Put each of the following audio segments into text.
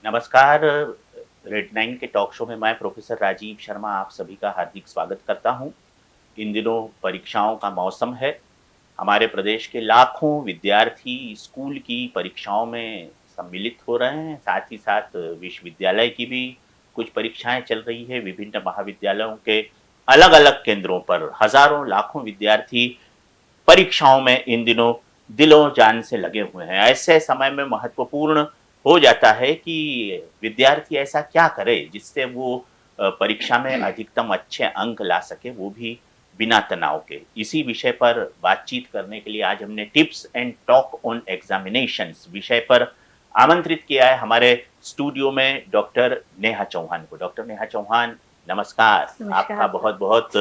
नमस्कार। Red nine के talk show में मैं प्रोफेसर राजीव शर्मा आप सभी का हार्दिक स्वागत करता हूं। इन दिनों परीक्षाओं का मौसम है। हमारे प्रदेश के लाखों विद्यार्थी स्कूल की परीक्षाओं में सम्मिलित हो रहे हैं। साथ ही साथ विश्वविद्यालय की भी कुछ परीक्षाएं चल रही है। विभिन्न महाविद्यालयों के अलग-अलग केंद्रों पर हजारों लाखों विद्यार्थी परीक्षाओं में इन दिनों दिलों जान से लगे हुए हैं। ऐसे समय में महत्वपूर्ण हो जाता है कि विद्यार्थी ऐसा क्या करे जिससे वो परीक्षा में अधिकतम अच्छे अंक ला सके, वो भी बिना तनाव के। इसी विषय पर बातचीत करने के लिए आज हमने tips and talk on examinations विषय पर आमंत्रित किया है हमारे स्टूडियो में डॉक्टर नेहा चौहान को। डॉक्टर नेहा चौहान, नमस्कार। आपका बहुत बहुत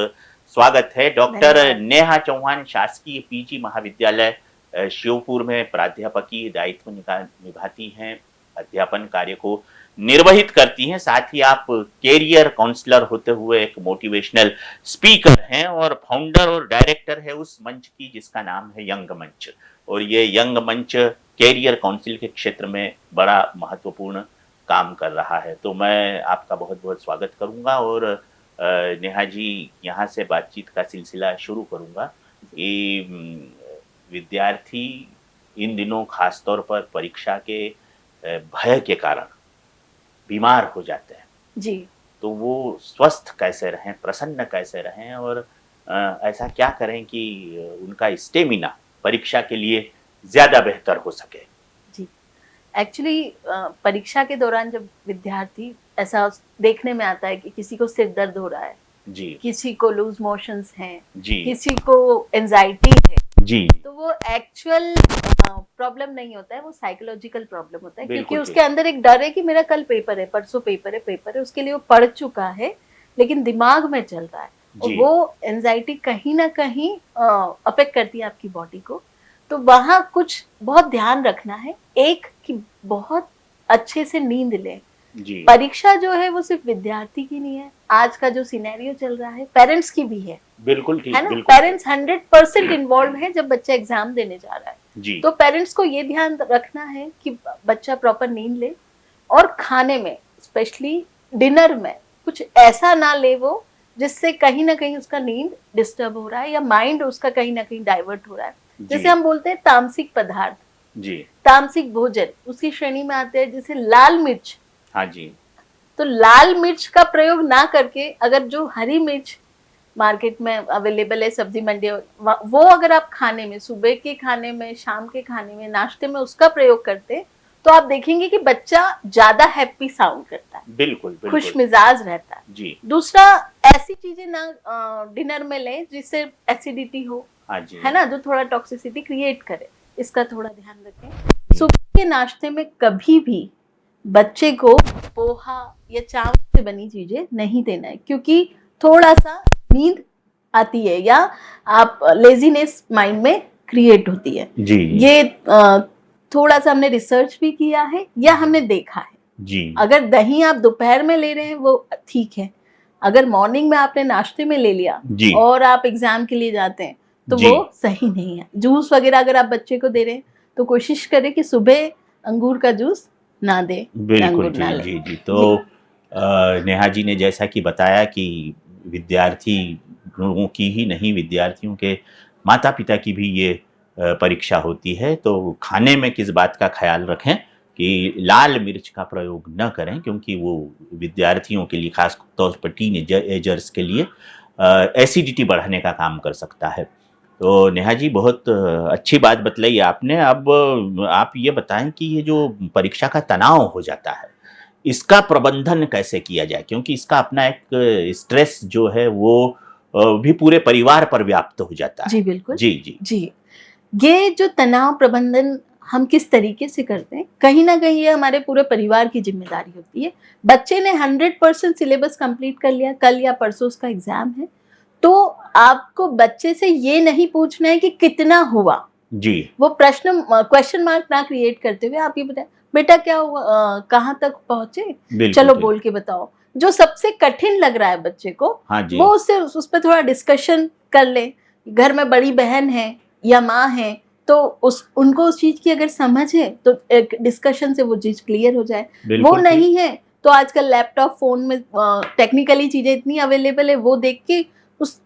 स्वागत है। डॉक्टर नेहा चौहान शासकीय पीजी महाविद्यालय शिवपुर में प्राध्यापकीय दायित्व निभाती हैं, अध्यापन कार्य को निर्वहित करती हैं। साथ ही आप कैरियर काउंसलर होते हुए एक मोटिवेशनल स्पीकर हैं और फाउंडर और डायरेक्टर है उस मंच की जिसका नाम है यंग मंच। और ये यंग मंच कैरियर काउंसिल के क्षेत्र में बड़ा महत्वपूर्ण काम कर रहा है। तो मैं आपका बहुत बहुत स्वागत करूंगा और नेहा जी, यहाँ से बातचीत का सिलसिला शुरू करूंगा कि विद्यार्थी इन दिनों खासतौर पर परीक्षा के भय के कारण बीमार हो जाते हैं जी। तो वो स्वस्थ कैसे रहें, प्रसन्न कैसे रहें और ऐसा क्या करें कि उनका स्टेमिना परीक्षा के लिए ज्यादा बेहतर हो सके। जी, एक्चुअली परीक्षा के दौरान जब विद्यार्थी ऐसा देखने में आता है कि किसी को सिर दर्द हो रहा है जी, किसी को लूज मोशंस हैं जी, किसी को एंजाइटी है जी, तो वो एक्चुअल प्रॉब्लम नहीं होता है, वो साइकोलॉजिकल प्रॉब्लम होता है क्योंकि बिल्कुल उसके अंदर एक डर है कि मेरा कल पेपर है, परसों पेपर है, उसके लिए वो पढ़ चुका है लेकिन दिमाग में चल रहा है और जी, वो एंजाइटी कहीं ना कहीं अफेक्ट करती है आपकी बॉडी को। तो वहाँ कुछ बहुत ध्यान रखना है, एक कि बहुत अच्छे से नींद लें। जी, परीक्षा जो है वो सिर्फ विद्यार्थी की नहीं है, आज का जो सिनेरियो चल रहा है पेरेंट्स की भी है बिल्कुल है ठीक, ना। बिल्कुल पेरेंट्स 100% इन्वॉल्व है जब बच्चा एग्जाम देने जा रहा है। जी, तो पेरेंट्स को ये ध्यान रखना है कि बच्चा प्रॉपर नींद ले और खाने में स्पेशली डिनर में कुछ ऐसा ना ले वो जिससे कहीं ना कहीं उसका नींद डिस्टर्ब हो रहा है या माइंड उसका कहीं ना कहीं डाइवर्ट हो रहा है। जैसे हम बोलते हैं तामसिक पदार्थ, जी, तामसिक भोजन उसकी श्रेणी में आते हैं, जैसे लाल मिर्च। हाँ जी, तो लाल मिर्च का प्रयोग ना करके अगर जो हरी मिर्च मार्केट में अवेलेबल है सब्जी मंडी, वो अगर आप खाने में, सुबह के खाने में, शाम के खाने में, नाश्ते में उसका प्रयोग करते तो आप देखेंगे कि बच्चा ज्यादा हैप्पी साउंड करता है, बिल्कुल, खुश बिल्कुल, मिजाज रहता है। जी, दूसरा, ऐसी चीजें ना डिनर में लें जिससे एसिडिटी हो, हाँ जी, है ना, जो थोड़ा टॉक्सिसिटी क्रिएट करे, इसका थोड़ा ध्यान रखें। सुबह के नाश्ते में कभी भी बच्चे को पोहा या चावल से बनी चीजें नहीं देना है क्योंकि थोड़ा सा नींद आती है या आप लेजीनेस माइंड में क्रिएट होती है। जी, ये थोड़ा सा हमने रिसर्च भी किया है या हमने देखा है। जी, अगर दही आप दोपहर में ले रहे हैं वो ठीक है, अगर मॉर्निंग में आपने नाश्ते में ले लिया जी, और आप एग्जाम के लिए जाते हैं तो जी, वो सही नहीं है। जूस वगैरह अगर आप बच्चे को दे रहे हैं तो कोशिश करें कि सुबह अंगूर का जूस ना दे, बिल्कुल, अंगूर जी, ना ले। जी, जी। तो नेहा जी ने जैसा कि बताया कि विद्यार्थी लोगों की ही नहीं, विद्यार्थियों के माता-पिता की भी ये परीक्षा होती है, तो खाने में किस बात का ख़्याल रखें कि लाल मिर्च का प्रयोग न करें क्योंकि वो विद्यार्थियों के लिए, ख़ास तौर पर टीनेजर्स के लिए एसिडिटी बढ़ाने का काम कर सकता है। तो नेहा जी, बहुत अच्छी बात बतलाई आपने। अब आप ये बताएं कि ये जो परीक्षा का तनाव हो जाता है, इसका प्रबंधन कैसे किया जाए? क्योंकि इसका अपना एक स्ट्रेस जो है वो भी पूरे परिवार पर व्याप्त हो जाता है। जी बिल्कुल। जी, जी, जी, ये जो तनाव प्रबंधन हम किस तरीके से करते हैं, कहीं ना कहीं ये हमारे पूरे परिवार की जिम्मेदारी होती है। बच्चे ने 100% सिलेबस कंप्लीट कर लिया, कल या परसों उसका एग्जाम है, तो आपको बच्चे से ये नहीं पूछना है कि कितना हुआ। जी, वो क्वेश्चन मार्क ना क्रिएट करते हुए आप ये बताएं बेटा क्या हुआ, कहाँ तक पहुंचे, बिल्कुल चलो ठीक। बोल के बताओ। जो सबसे कठिन लग रहा है बच्चे को हाँ जी, वो उससे उस पर थोड़ा डिस्कशन कर ले। घर में बड़ी बहन है या माँ है तो उनको उस चीज की अगर समझ है तो एक डिस्कशन से वो चीज क्लियर हो जाए। वो बिल्कुल ठीक। नहीं है तो आजकल लैपटॉप फोन में टेक्निकली चीजें इतनी अवेलेबल है, वो देख के उस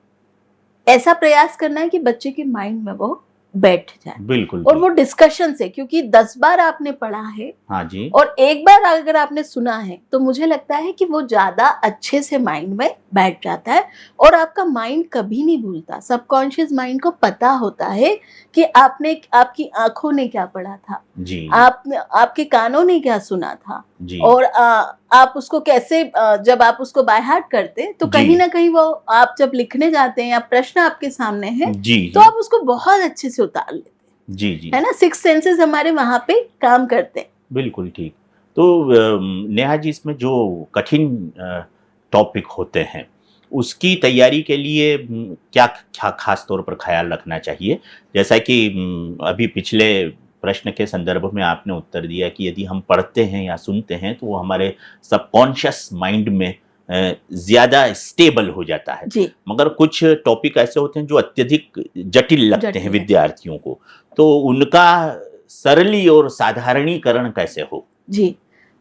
ऐसा प्रयास करना है कि बच्चे के माइंड में वो बैठ जाए। बिल्कुल और ठीक। वो डिस्कशन से, क्योंकि 10 बार आपने पढ़ा है हाँ जी। और एक बार अगर आपने सुना है तो मुझे लगता है कि वो ज्यादा अच्छे से माइंड में बैठ जाता है और आपका माइंड कभी नहीं भूलता। सबकॉन्शियस माइंड को पता होता है कि आपकी आंखों ने क्या पढ़ा था, जी आपके कानों ने क्या सुना था, जी और आप उसको कैसे जब आप उसको बाय हार्ट करते तो जी। कहीं ना कहीं वो आप जब लिखने जाते हैं या प्रश्न आपके सामने है जी तो जी आप उसको बहुत अच्छे से उतार लेते जी जी। हैं, है ना। 6 सेंसेस हमारे वहां पे काम करते हैं। बिल्कुल ठीक। तो नेहा जी, इसमें जो कठिन टॉपिक होते हैं उसकी तैयारी के लिए क्या क्या खास तौर पर ख्याल रखना चाहिए? जैसा कि अभी पिछले प्रश्न के संदर्भ में आपने उत्तर दिया कि यदि हम पढ़ते हैं या सुनते हैं तो वो हमारे सबकॉन्शियस माइंड में ज़्यादा स्टेबल हो जाता है। जी मगर कुछ टॉपिक ऐसे होते हैं जो अत्यधिक जटिल लगते हैं जटिल है। विद्यार्थियों को, तो उनका सरली और साधारणीकरण कैसे हो? जी,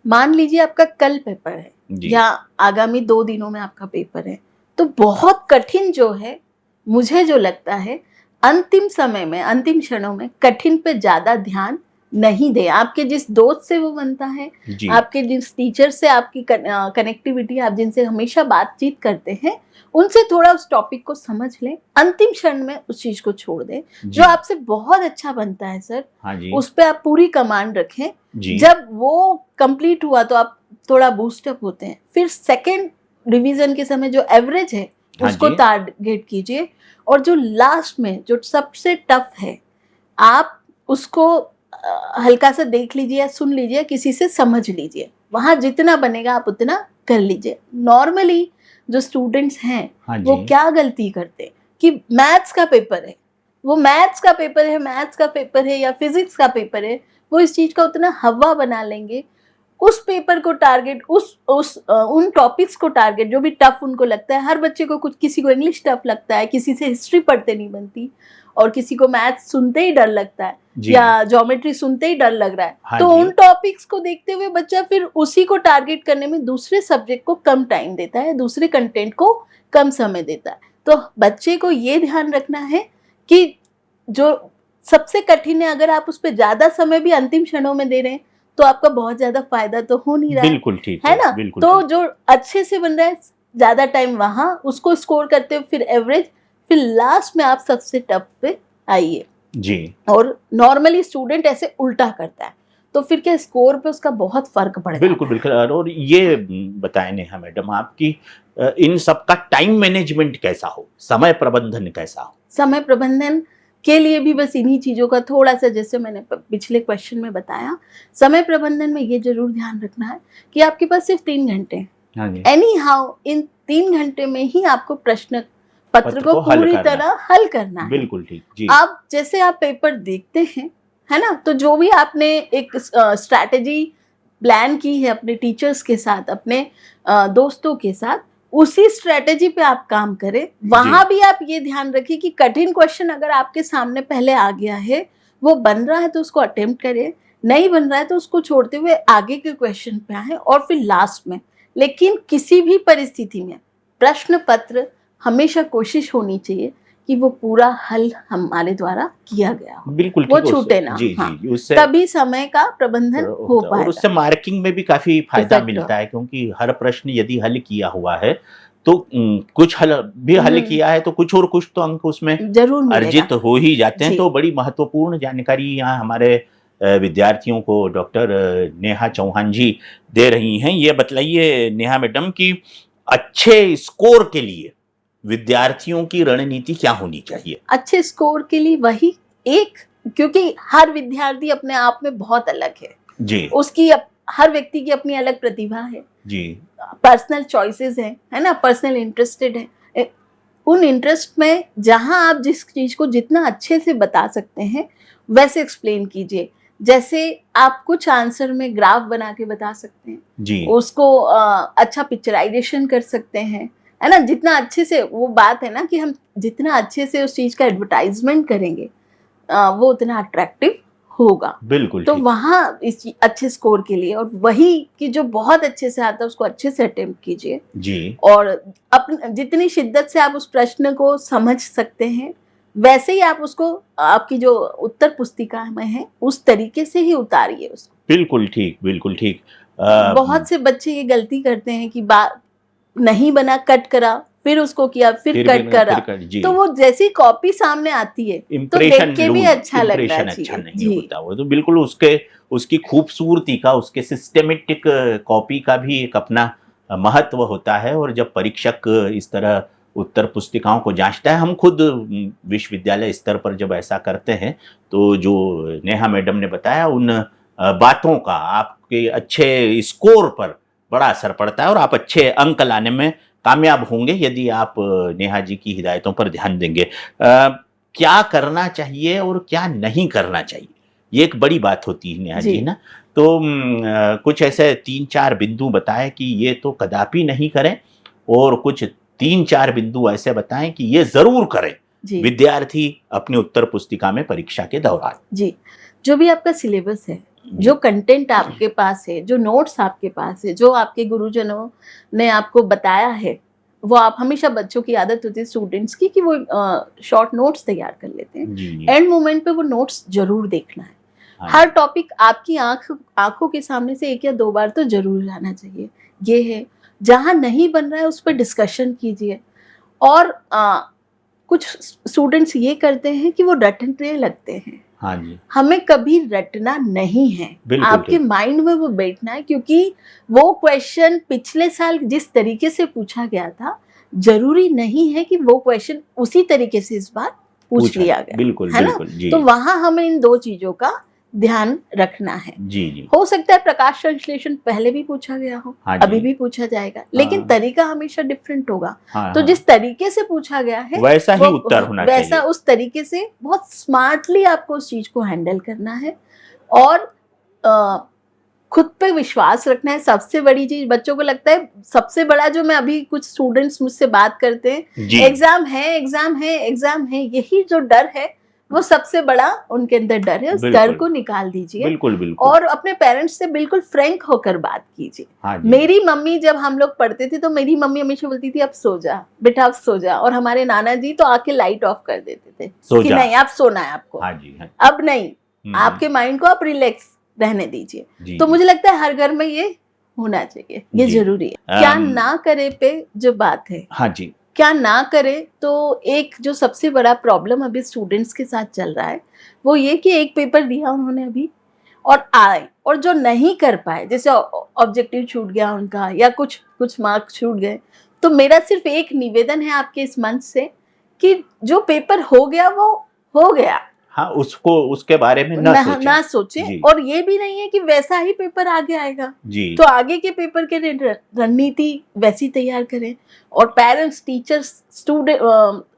मान लीजिए आपका कल पेपर है जी या आगामी 2 दिनों में आपका पेपर है, तो बहुत कठिन जो है, मुझे जो लगता है अंतिम समय में, अंतिम क्षणों में कठिन पे ज्यादा ध्यान नहीं दे। आपके जिस दोस्त से वो बनता है, जी आपके जिस टीचर से आपकी कनेक्टिविटी, आप जिनसे हमेशा बातचीत करते हैं, उनसे थोड़ा उस टॉपिक को समझ लें, अंतिम क्षण में उस चीज को छोड़ दें। जी। जो आपसे बहुत अच्छा बनता है सर, हाँ जी उस पे आप पूरी कमांड रखें। जी जब वो कंप्लीट हुआ तो आप थोड़ा बूस्टअप होते हैं, फिर सेकंड रिवीजन के समय जो एवरेज है हाँ उसको जी। टारगेट कीजिए, और जो लास्ट में जो सबसे टफ है आप उसको हल्का सा देख लीजिए या सुन लीजिए, किसी से समझ लीजिए, वहां जितना बनेगा आप उतना कर लीजिए। नॉर्मली जो स्टूडेंट्स हैं हाँ वो जी क्या गलती करते हैं कि मैथ्स का पेपर है, वो मैथ्स का पेपर है, मैथ्स का पेपर है या फिजिक्स का पेपर है, वो इस चीज का उतना हवा बना लेंगे, उस पेपर को टारगेट, उन टॉपिक्स को टारगेट जो भी टफ उनको लगता है। हर बच्चे को कुछ, किसी को इंग्लिश टफ लगता है, किसी से हिस्ट्री पढ़ते नहीं बनती, और किसी को मैथ्स सुनते ही डर लगता है जी। या ज्योमेट्री सुनते ही डर लग रहा है। हाँ तो जी। उन टॉपिक्स को देखते हुए बच्चा फिर उसी को टारगेट करने में दूसरे सब्जेक्ट को कम टाइम देता है, दूसरे कंटेंट को कम समय देता है। तो बच्चे को ये ध्यान रखना है कि जो सबसे कठिन है, अगर आप उस पर ज्यादा समय भी अंतिम क्षणों में दे रहे हैं तो आपका बहुत ज्यादा फायदा तो हो नहीं रहा बिल्कुल ठीक है ना। बिल्कुल तो ठीक। जो अच्छे से बन रहा है, ज्यादा टाइम वहां उसको स्कोर करते हुए, फिर एवरेज, फिर लास्ट में आप सबसे टफ पे आइए। जी और नॉर्मली स्टूडेंट ऐसे उल्टा करता है तो फिर क्या स्कोर पे उसका बहुत फर्क पड़ जाता बिल्कुल बिल्कुल। और ये बताएं नेहा मैडम, आपकी इन सब का टाइम मैनेजमेंट कैसा हो, समय प्रबंधन कैसा हो? समय प्रबंधन के लिए भी बस इन्हीं चीजों का थोड़ा सा, जैसे मैंने पिछले क्वेश्चन में बताया, समय प्रबंधन में ये जरूर ध्यान रखना है कि आपके पास सिर्फ 3 घंटे हैं। हाँ जी। एनी हाउ इन 3 घंटे में ही आपको प्रश्न पत्र पत्र को को हल पूरी करना तरह हल करना है। बिल्कुल ठीक जी। आप जैसे आप पेपर देखते हैं, है ना, तो जो भी आपने एक स्ट्रैटेजी प्लान की है अपने टीचर्स के साथ, अपने दोस्तों के साथ, उसी स्ट्रेटेजी पे आप काम करें। वहां भी आप ये ध्यान रखिए कि कठिन क्वेश्चन अगर आपके सामने पहले आ गया है, वो बन रहा है तो उसको अटेम्प्ट करें, नहीं बन रहा है तो उसको छोड़ते हुए आगे के क्वेश्चन पे आए, और फिर लास्ट में। लेकिन किसी भी परिस्थिति में प्रश्न पत्र हमेशा कोशिश होनी चाहिए कि वो पूरा हल हमारे द्वारा किया गया हो, बिल्कुल वो ठीक। छूटे ना। जी हाँ, जी, उससे तभी समय का प्रबंधन हो और पाएगा। उससे मार्किंग में भी काफी फायदा Effect मिलता है, क्योंकि हर प्रश्न यदि हल किया हुआ है तो कुछ हल भी हल किया है तो कुछ और कुछ तो अंक उसमें जरूर मिलेगा। अर्जित हो ही जाते हैं। जी। तो बड़ी महत्वपूर्ण जानकारी यहाँ हमारे विद्यार्थियों को डॉक्टर नेहा चौहान जी दे रही हैं। ये बतलाइए नेहा मैडम कि अच्छे स्कोर के लिए विद्यार्थियों की रणनीति क्या होनी चाहिए? अच्छे स्कोर के लिए वही एक, क्योंकि हर विद्यार्थी अपने आप में बहुत अलग है जी उसकी हर व्यक्ति की अपनी अलग प्रतिभा है जी पर्सनल चॉइसेस है ना, पर्सनल इंटरेस्टेड है। उन इंटरेस्ट में जहां आप जिस चीज को जितना अच्छे से बता सकते हैं वैसे एक्सप्लेन कीजिए। जैसे आप कुछ आंसर में ग्राफ बना के बता सकते हैं जी उसको, अच्छा पिक्चराइजेशन कर सकते हैं, है ना। जितना अच्छे से, वो बात है ना कि हम जितना अच्छे से उस चीज का एडवर्टाइजमेंट करेंगे वो उतना अट्रैक्टिव होगा। बिल्कुल तो ठीक। वहाँ इस अच्छे स्कोर के लिए, और वही कि जो बहुत अच्छे से आता है उसको अच्छे से अटेम्प्ट कीजिए जी और अपन जितनी शिद्दत से आप उस प्रश्न को समझ सकते हैं वैसे ही आप उसको आपकी जो उत्तर पुस्तिका में है उस तरीके से ही उतारिए उसको। बिल्कुल ठीक, बिल्कुल ठीक। बहुत से बच्चे ये गलती करते हैं कि बात नहीं बना, कट करा, फिर उसको किया, फिर कट करा, जी। तो वो जैसी कॉपी सामने आती है तो इम्प्रेशन देख के भी लूज, अच्छा लगना इम्प्रेशन अच्छा चाहिए। नहीं जी होता। वो तो बिल्कुल उसकी खूबसूरती का, उसके सिस्टेमेटिक कॉपी का भी एक अपना महत्व होता है। और जब परीक्षक इस तरह उत्तर पुस्तिकाओं को जांचता है, हम खुद विश्वविद्यालय स्तर पर जब ऐसा करते हैं, तो जो नेहा मैडम ने बताया उन बातों का आपके अच्छे स्कोर पर बड़ा असर पड़ता है और आप अच्छे अंक लाने में कामयाब होंगे यदि आप नेहा जी की हिदायतों पर ध्यान देंगे। क्या करना चाहिए और क्या नहीं करना चाहिए, ये एक बड़ी बात होती है नेहा जी ना। तो कुछ ऐसे 3-4 बिंदु बताएं कि ये तो कदापि नहीं करें, और कुछ 3-4 बिंदु ऐसे बताएं कि ये जरूर करें विद्यार्थी अपनी उत्तर पुस्तिका में परीक्षा के दौरान। जी, जो भी आपका सिलेबस है, जो कंटेंट आपके पास है, जो नोट्स आपके पास है, जो आपके गुरुजनों ने आपको बताया है, वो आप हमेशा, बच्चों की आदत होती है स्टूडेंट्स की कि वो शॉर्ट नोट्स तैयार कर लेते हैं। एंड मोमेंट पे वो नोट्स जरूर देखना है। हर टॉपिक आपकी आंखों के सामने से 1 या 2 बार तो जरूर जाना चाहिए। ये है, जहां नहीं बन रहा है उस पर डिस्कशन कीजिए। और कुछ स्टूडेंट्स ये करते हैं कि वो रटने लगते हैं। हाँ जी। हमें कभी रटना नहीं है, आपके माइंड में वो बैठना है, क्योंकि वो क्वेश्चन पिछले साल जिस तरीके से पूछा गया था, जरूरी नहीं है कि वो क्वेश्चन उसी तरीके से इस बार पूछ लिया गया। बिल्कुल, है ना? तो वहां हमें इन 2 चीजों का ध्यान रखना है। जी। हो सकता है प्रकाश संश्लेषण पहले भी पूछा गया हो, अभी भी पूछा जाएगा, लेकिन तरीका हमेशा डिफरेंट होगा। तो जिस तरीके से पूछा गया है वैसा ही उत्तर होना चाहिए। वैसा उस तरीके से बहुत स्मार्टली आपको उस चीज को हैंडल करना है और खुद पे विश्वास रखना है। सबसे बड़ी चीज, बच्चों को लगता है सबसे बड़ा, जो मैं अभी कुछ स्टूडेंट्स मुझसे बात करते हैं, एग्जाम है, एग्जाम है, एग्जाम है, यही जो डर है वो सबसे बड़ा उनके अंदर डर है। उस डर को निकाल दीजिए। बिल्कुल। और अपने पेरेंट्स से बिल्कुल फ्रैंक होकर बात कीजिए। मेरी मम्मी, जब हम लोग पढ़ते थे तो मेरी मम्मी हमेशा बोलती थी अब सो जा बेटा, अब सो जा। और हमारे नाना जी तो आके लाइट ऑफ कर देते थे कि नहीं, अब सोना है आपको। अब नहीं, आपके माइंड को आप रिलैक्स रहने दीजिए। तो मुझे लगता है हर घर में ये होना चाहिए, ये जरूरी है। क्या ना करे पे जो बात है, हाँ जी, क्या ना करे, तो एक जो सबसे बड़ा प्रॉब्लम अभी स्टूडेंट्स के साथ चल रहा है वो ये कि एक पेपर दिया उन्होंने अभी और आए, और जो नहीं कर पाए, जैसे ऑब्जेक्टिव छूट गया उनका या कुछ मार्क्स छूट गए, तो मेरा सिर्फ एक निवेदन है आपके इस मंच से कि जो पेपर हो गया वो हो गया। हाँ, उसको उसके बारे में ना सोचें। और ये भी नहीं है कि वैसा ही पेपर आगे आएगा जी। तो आगे के पेपर के लिए रणनीति वैसी तैयार करें। और पेरेंट्स, टीचर्स, स्टूडेंट,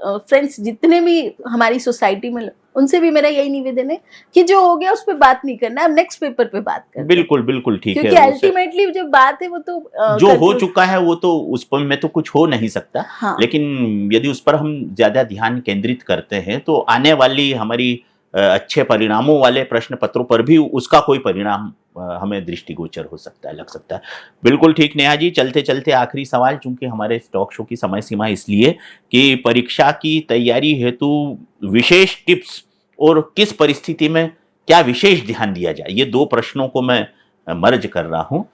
फ्रेंड्स, जितने भी हमारी सोसाइटी में, उनसे भी मेरा यही निवेदन है कि जो हो गया उस पर बात नहीं करना, अब नेक्स्ट पेपर पे बात करना। बिल्कुल ठीक है, क्योंकि अल्टीमेटली जो बात है वो तो जो हो चुका है वो तो उस पर में तो कुछ हो नहीं सकता। हाँ। लेकिन यदि उस पर हम ज्यादा ध्यान केंद्रित करते हैं तो आने वाली हमारी अच्छे परिणामों वाले प्रश्न पत्रों पर भी उसका कोई परिणाम हमें दृष्टिगोचर हो सकता है, लग सकता है। बिल्कुल ठीक नेहा जी। चलते चलते आखिरी सवाल, चूंकि हमारे टॉक शो की समय सीमा इसलिए कि परीक्षा की तैयारी हेतु विशेष टिप्स और किस परिस्थिति में क्या विशेष ध्यान दिया जाए, ये 2 प्रश्नों को मैं मर्ज कर रहा हूँ।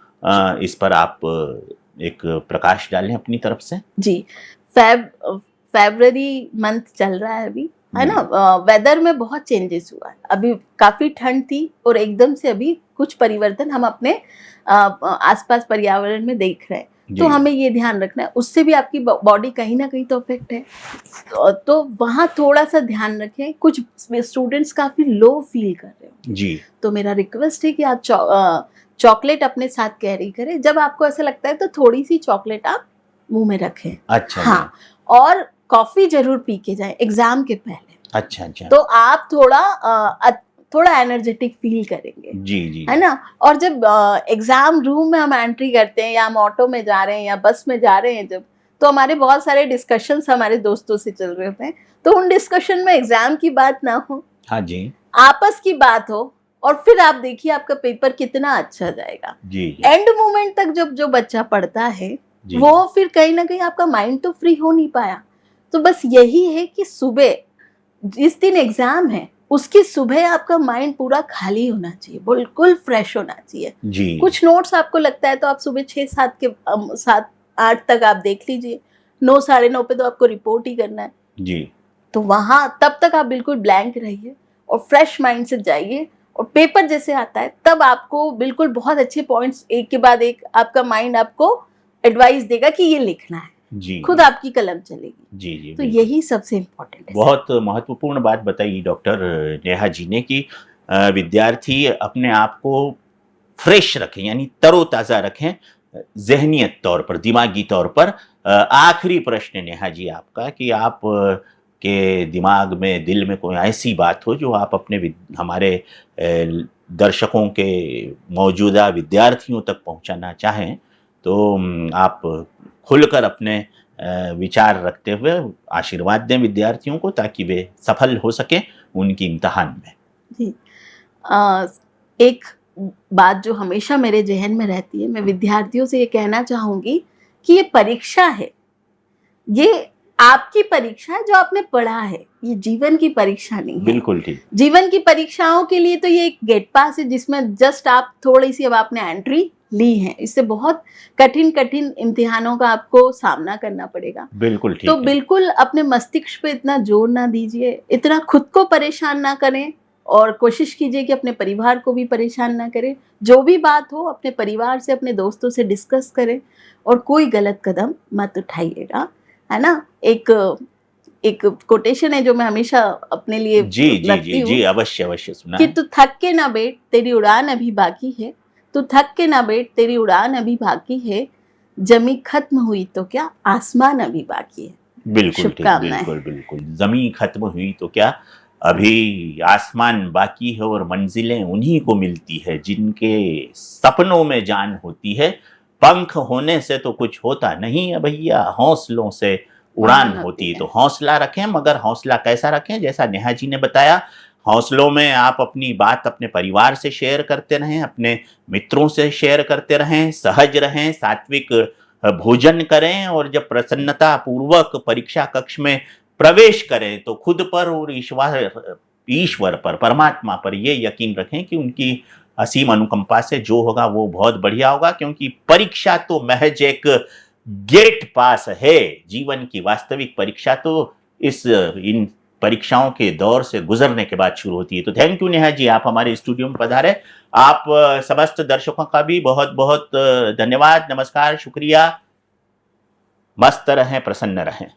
इस पर आप एक प्रकाश डालें अपनी तरफ से। जी, फरवरी मंथ चल रहा है अभी, है ना? वेदर में बहुत चेंजेस हुआ है। अभी काफी ठंड थी और एकदम से अभी कुछ परिवर्तन हम अपने आसपास पर्यावरण में देख रहे हैं। तो हमें ये ध्यान रखना है, उससे भी आपकी बॉडी कहीं ना कहीं तो अफेक्ट है। तो वहाँ थोड़ा सा ध्यान रखें। कुछ स्टूडेंट्स काफी लो फील कर रहे हो जी, तो मेरा रिक्वेस्ट है कि आप चॉकलेट अपने साथ कैरी करें। जब आपको ऐसा लगता है तो थोड़ी सी चॉकलेट आप मुंह में रखें। अच्छा। हाँ, और कॉफी जरूर पी के जाएं एग्जाम के पहले। अच्छा। तो आप थोड़ा एनर्जेटिक फील करेंगे जी, है ना? और जब एग्जाम रूम में हम एंट्री करते हैं या हम ऑटो में जा रहे हैं या बस में जा रहे हैं जब, तो हमारे बहुत सारे डिस्कशंस हमारे दोस्तों से चल रहे होते हैं। तो उन डिस्कशन में एग्जाम की बात ना हो, हाँ जी। आपस की बात हो, और फिर आप देखिए आपका पेपर कितना अच्छा जाएगा। जी जी एंड मोमेंट तक जब जो बच्चा पढ़ता है, जी वो फिर कहीं ना कहीं आपका माइंड तो फ्री हो नहीं पाया। तो बस यही है कि सुबह जिस दिन एग्जाम है उसकी सुबह आपका माइंड पूरा खाली होना चाहिए, बिल्कुल फ्रेश होना चाहिए। जी कुछ नोट्स आपको लगता है तो आप सुबह 6-7 के 7-8 तक आप देख लीजिए, 9-9:30 पे तो आपको रिपोर्ट ही करना है। जी तो वहां तब तक आप बिल्कुल ब्लैंक रहिए और फ्रेश माइंड से जाइए, और पेपर जैसे आता है तब आपको बिल्कुल बहुत अच्छे पॉइंट्स एक के बाद एक आपका माइंड आपको एडवाइस देगा कि ये लिखना है, जी खुद जी आपकी कलम चलेगी। जी जी तो बिल्कुल। यही सबसे इम्पोर्टेंट है। बहुत महत्वपूर्ण बात बताई डॉक्टर नेहा जी ने कि विद्यार्थी अपने आप को फ्रेश रखें, यानी तरोताजा रखें, ज़हनियत तौर पर, दिमागी तौर पर। आखिरी प्रश्न नेहा जी आपका कि आप के दिमाग में, दिल में कोई ऐसी बात हो जो आप अपने हमारे दर्शकों के, मौजूदा विद्यार्थियों तक पहुंचाना चाहें, तो आप खुलकर अपने विचार रखते हुए आशीर्वाद दें विद्यार्थियों को, ताकि वे सफल हो सकें उनकी इम्तिहान में। जी, एक बात जो हमेशा मेरे जहन में रहती है, मैं विद्यार्थियों से ये कहना चाहूंगी कि ये परीक्षा है, ये आपकी परीक्षा है जो आपने पढ़ा है, ये जीवन की परीक्षा नहीं है। बिल्कुल ठीक। जीवन की परीक्षाओं के लिए तो ये एक गेट पास है जिसमें जस्ट आप थोड़ी सी अब आपने एंट्री ली है, इससे बहुत कठिन कठिन इम्तिहानों का आपको सामना करना पड़ेगा। बिल्कुल तो ठीक है। बिल्कुल अपने मस्तिष्क पे इतना जोर ना दीजिए, इतना खुद को परेशान ना करें, और कोशिश कीजिए कि अपने परिवार को भी परेशान ना करें। जो भी बात हो अपने परिवार से, अपने दोस्तों से डिस्कस करें, और कोई गलत कदम मत उठाइएगा, है ना। एक एक कोटेशन है जो मैं हमेशा अपने लिए जी जी रखती जी जी, हूँ अवश्य अवश्य सुना कि है। तू थक के ना बैठ, तेरी उड़ान अभी बाकी है। तू थक के ना बैठ, तेरी उड़ान अभी बाकी है। जमी खत्म हुई तो क्या, आसमान अभी बाकी है। बिल्कुल ठीक, शुभकामनाएं। बिल्कुल बिल्कुल। जमी खत्म हुई तो क्या, अभी आसमान बाकी है, और मंजिलें उन्हीं को मिलती है जिनके सपनों में जान होती है। पंख होने से तो कुछ होता नहीं है भैया, हौसलों से उड़ान उड़ान होती होती है। है। तो हौसला रखें, मगर हौसला कैसा रखें, जैसा नेहा जी ने बताया, हौसलों में आप अपनी बात अपने परिवार से शेयर करते रहें, अपने मित्रों से शेयर करते रहें, सहज रहें, सात्विक भोजन करें, और जब प्रसन्नता पूर्वक परीक्षा कक्ष में प्रवेश करें तो खुद पर और ईश्वर पर, परमात्मा पर ये यकीन रखें कि उनकी असीम अनुकंपा से जो होगा वो बहुत बढ़िया होगा, क्योंकि परीक्षा तो महज एक गेट पास है। जीवन की वास्तविक परीक्षा तो इन परीक्षाओं के दौर से गुजरने के बाद शुरू होती है। तो थैंक यू नेहा जी, आप हमारे स्टूडियो में पधारे। आप समस्त दर्शकों का भी बहुत बहुत धन्यवाद, नमस्कार, शुक्रिया। मस्त रहें, प्रसन्न रहें।